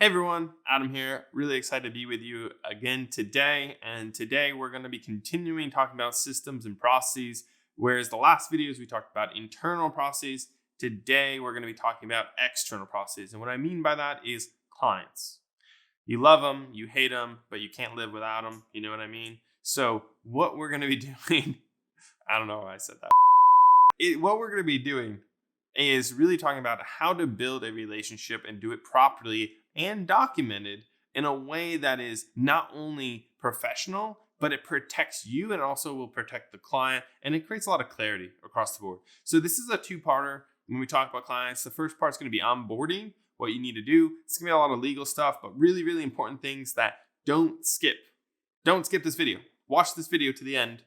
Hey everyone, Adam here. Really excited to be with you again today. And today we're going to be continuing talking about systems and processes. Whereas the last videos we talked about internal processes, today we're going to be talking about external processes. And what I mean by that is clients. You love them, you hate them, but you can't live without them. You know what I mean? So what we're going to be doing, I don't know why I said that. What we're going to be doing is really talking about how to build a relationship and do it properly and documented in a way that is not only professional, but it protects you and also will protect the client, and it creates a lot of clarity across the board. So this is a two-parter when we talk about clients. The first part is going to be onboarding, what you need to do. It's going to be a lot of legal stuff, but really, really important things that don't skip. Don't skip this video. Watch this video to the end.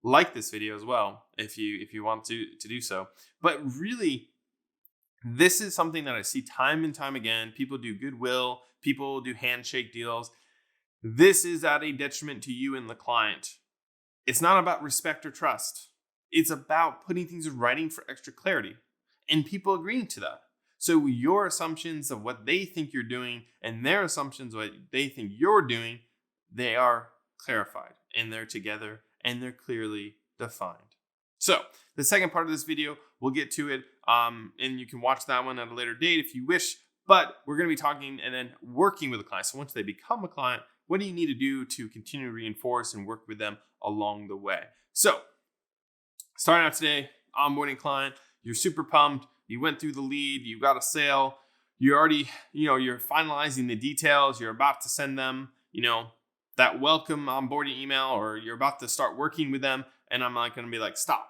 Like this video as well if you want to do so. But really, this is something that I see time and time again. People do goodwill. People do handshake deals. This is at a detriment to you and the client. It's not about respect or trust. It's about putting things in writing for extra clarity and people agreeing to that. So your assumptions of what they think you're doing and their assumptions of what they think you're doing, they are clarified and they're together and they're clearly defined. So the second part of this video, we'll get to it, and you can watch that one at a later date if you wish. But we're going to be talking and then working with a client. So once they become a client, what do you need to do to continue to reinforce and work with them along the way? So starting out today, onboarding client, you're super pumped. You went through the lead, you got a sale. You're already, you're finalizing the details. You're about to send them, that welcome onboarding email, or you're about to start working with them. And I'm not going to be like, stop,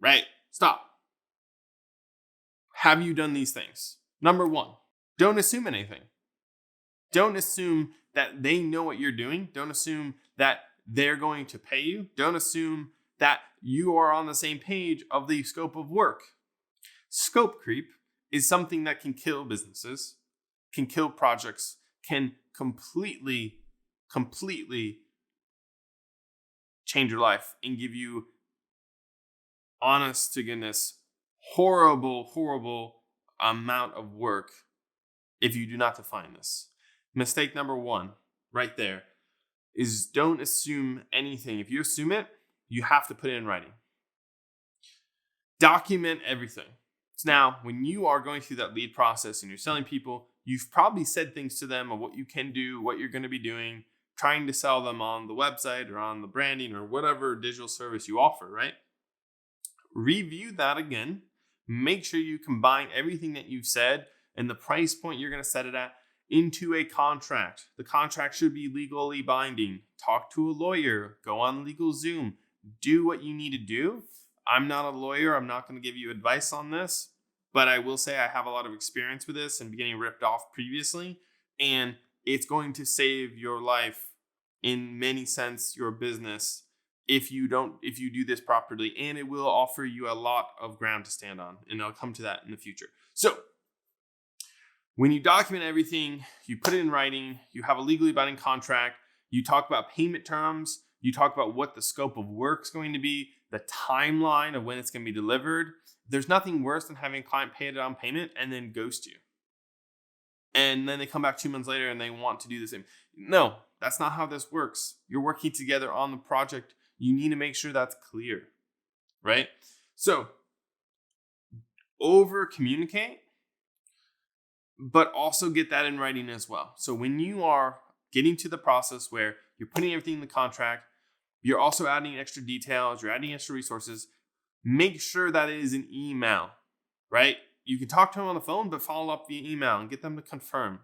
right? Stop. Have you done these things? Number one, don't assume anything. Don't assume that they know what you're doing. Don't assume that they're going to pay you. Don't assume that you are on the same page of the scope of work. Scope creep is something that can kill businesses, can kill projects, can completely change your life and give you, honest to goodness, horrible amount of work if you do not define this. Mistake number one right there is don't assume anything. If you assume it, you have to put it in writing. Document everything. So now, when you are going through that lead process and you're selling people, you've probably said things to them of what you can do, what you're going to be doing, trying to sell them on the website or on the branding or whatever digital service you offer, right? Review that again. Make sure you combine everything that you've said and the price point you're going to set it at into a contract. The contract should be legally binding. Talk to a lawyer. Go on legal Zoom. Do what you need to do. I'm not a lawyer. I'm not going to give you advice on this, but I will say I have a lot of experience with this and getting ripped off previously, and it's going to save your life in many sense, your business, if you do this properly, and it will offer you a lot of ground to stand on, and I'll come to that in the future. So when you document everything, you put it in writing, you have a legally binding contract, you talk about payment terms, you talk about what the scope of work is going to be, the timeline of when it's going to be delivered. There's nothing worse than having a client pay a down payment and then ghost you. And then they come back 2 months later and they want to do the same. No, that's not how this works. You're working together on the project. You need to make sure that's clear, right? So over communicate, but also get that in writing as well. So when you are getting to the process where you're putting everything in the contract, you're also adding extra details, you're adding extra resources, make sure that it is an email, right? You can talk to them on the phone, but follow up via email and get them to confirm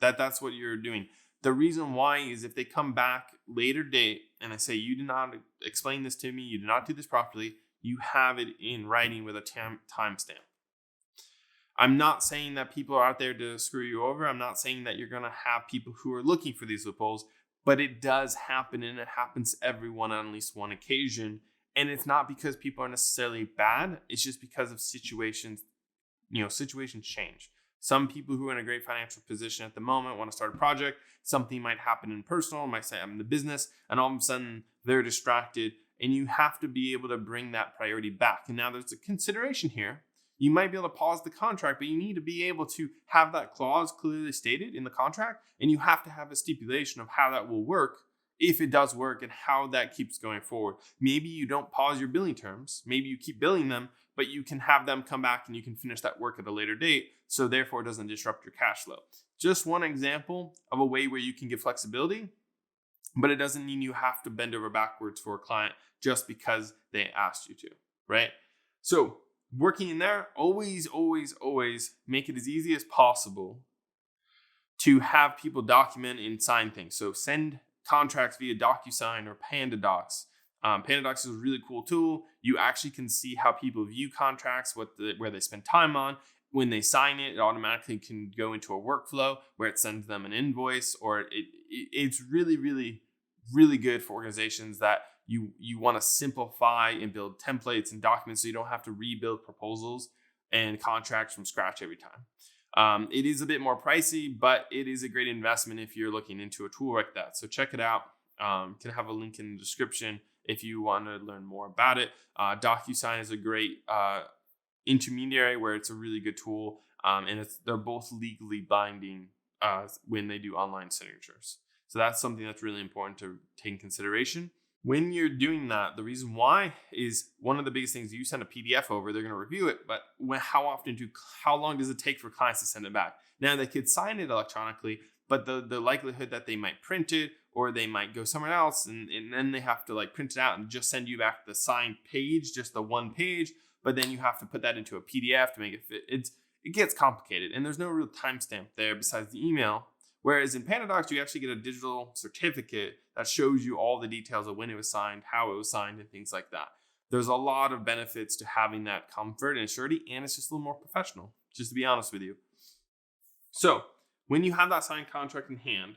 that that's what you're doing. The reason why is if they come back later date and they say, you did not explain this to me, you did not do this properly, you have it in writing with a timestamp. I'm not saying that people are out there to screw you over. I'm not saying that you're going to have people who are looking for these loopholes, but it does happen, and it happens to everyone on at least one occasion. And it's not because people are necessarily bad. It's just because of situations. Situations change. Some people who are in a great financial position at the moment want to start a project. Something might happen in personal, might say I'm in the business, and all of a sudden they're distracted. And you have to be able to bring that priority back. And now there's a consideration here. You might be able to pause the contract, but you need to be able to have that clause clearly stated in the contract, and you have to have a stipulation of how that will work, if it does work, and how that keeps going forward. Maybe you don't pause your billing terms. Maybe you keep billing them, but you can have them come back and you can finish that work at a later date, so therefore it doesn't disrupt your cash flow. Just one example of a way where you can give flexibility, but it doesn't mean you have to bend over backwards for a client just because they asked you to, right? So working in there, always make it as easy as possible to have people document and sign things. So send contracts via DocuSign or pandadocs. Pandadocs is a really cool tool. You actually can see how people view contracts, where they spend time on. When they sign it, it automatically can go into a workflow where it sends them an invoice, or it's really good for organizations that you want to simplify and build templates and documents so you don't have to rebuild proposals and contracts from scratch every time. It is a bit more pricey, but it is a great investment if you're looking into a tool like that. So check it out. Can have a link in the description if you want to learn more about it. DocuSign is a great intermediary where it's a really good tool, and they're both legally binding when they do online signatures. So that's something that's really important to take in consideration. When you're doing that, the reason why is one of the biggest things. You send a PDF over, they're going to review it, but how long does it take for clients to send it back? Now they could sign it electronically, but the likelihood that they might print it or they might go somewhere else and then they have to like print it out and just send you back the signed page, just the one page, but then you have to put that into a PDF to make it fit. It gets complicated, and there's no real timestamp there besides the email. Whereas in pandadocs, you actually get a digital certificate that shows you all the details of when it was signed, how it was signed, and things like that. There's a lot of benefits to having that comfort and surety, and it's just a little more professional, just to be honest with you. So when you have that signed contract in hand,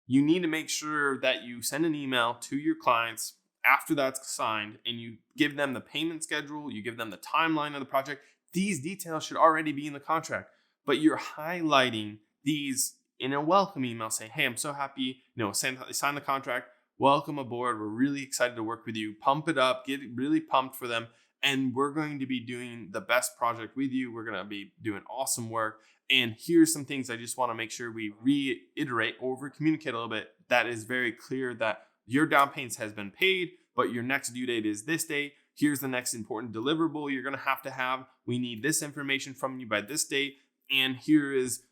you need to make sure that you send an email to your clients after that's signed, and you give them the payment schedule, you give them the timeline of the project. These details should already be in the contract, but you're highlighting these in a welcome email saying, hey, I'm so happy, sign the contract, welcome aboard, we're really excited to work with you, pump it up, get really pumped for them, and we're going to be doing the best project with you, we're going to be doing awesome work, and here's some things I just want to make sure we reiterate or over-communicate a little bit that is very clear, that your down payment has been paid, but your next due date is this date. Here's the next important deliverable you're going to have. We need this information from you by this date, and here is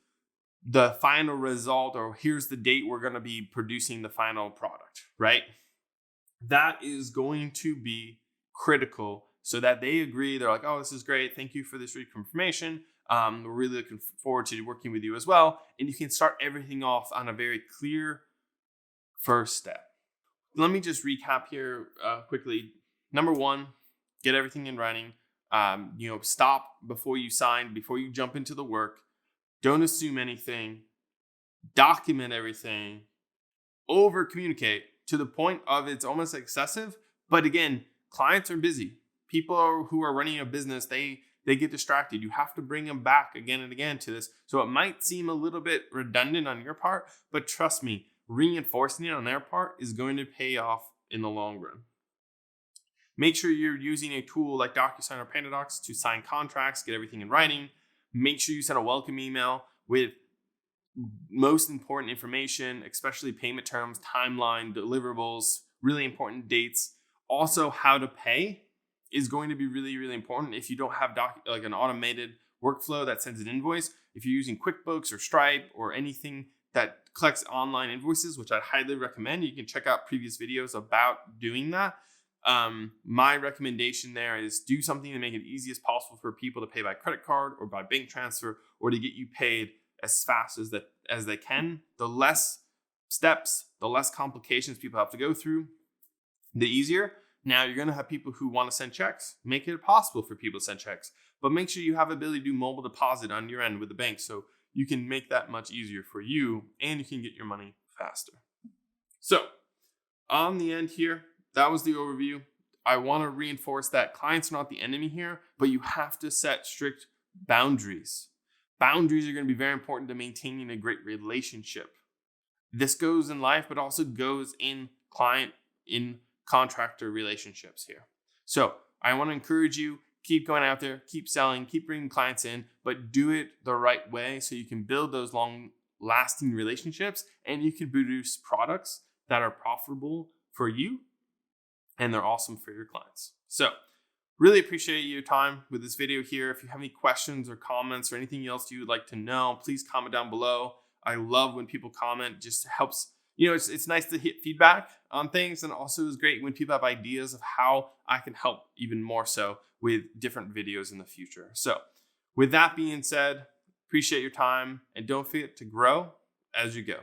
the final result, or here's the date we're going to be producing the final product, right? That is going to be critical so that they agree. They're like, oh, this is great. Thank you for this reconfirmation. We're really looking forward to working with you as well. And you can start everything off on a very clear first step. Let me just recap here quickly. Number one, get everything in writing. Stop before you sign, before you jump into the work. Don't assume anything. Document everything. Over communicate to the point of it's almost excessive. But again, clients are busy. People who are running a business, they get distracted. You have to bring them back again and again to this. So it might seem a little bit redundant on your part, but trust me, reinforcing it on their part is going to pay off in the long run. Make sure you're using a tool like DocuSign or pandadocs to sign contracts, get everything in writing. Make sure you send a welcome email with most important information, especially payment terms, timeline, deliverables, really important dates. Also, how to pay is going to be really, really important. If you don't have like an automated workflow that sends an invoice, if you're using QuickBooks or Stripe or anything that collects online invoices, which I'd highly recommend, you can check out previous videos about doing that. My recommendation there is do something to make it easy as possible for people to pay by credit card or by bank transfer, or to get you paid as fast as they can. The less steps, the less complications people have to go through, the easier. Now you're going to have people who want to send checks. Make it possible for people to send checks, but make sure you have the ability to do mobile deposit on your end with the bank, so you can make that much easier for you and you can get your money faster. So on the end here, that was the overview. I want to reinforce that clients are not the enemy here, but you have to set strict boundaries. Boundaries are going to be very important to maintaining a great relationship. This goes in life, but also goes in contractor relationships here. So I want to encourage you, keep going out there, keep selling, keep bringing clients in, but do it the right way so you can build those long lasting relationships and you can produce products that are profitable for you and they're awesome for your clients. So really appreciate your time with this video here. If you have any questions or comments or anything else you would like to know, please comment down below. I love when people comment, just helps. It's nice to hit feedback on things. And also it's great when people have ideas of how I can help even more so with different videos in the future. So with that being said, appreciate your time and don't forget to grow as you go.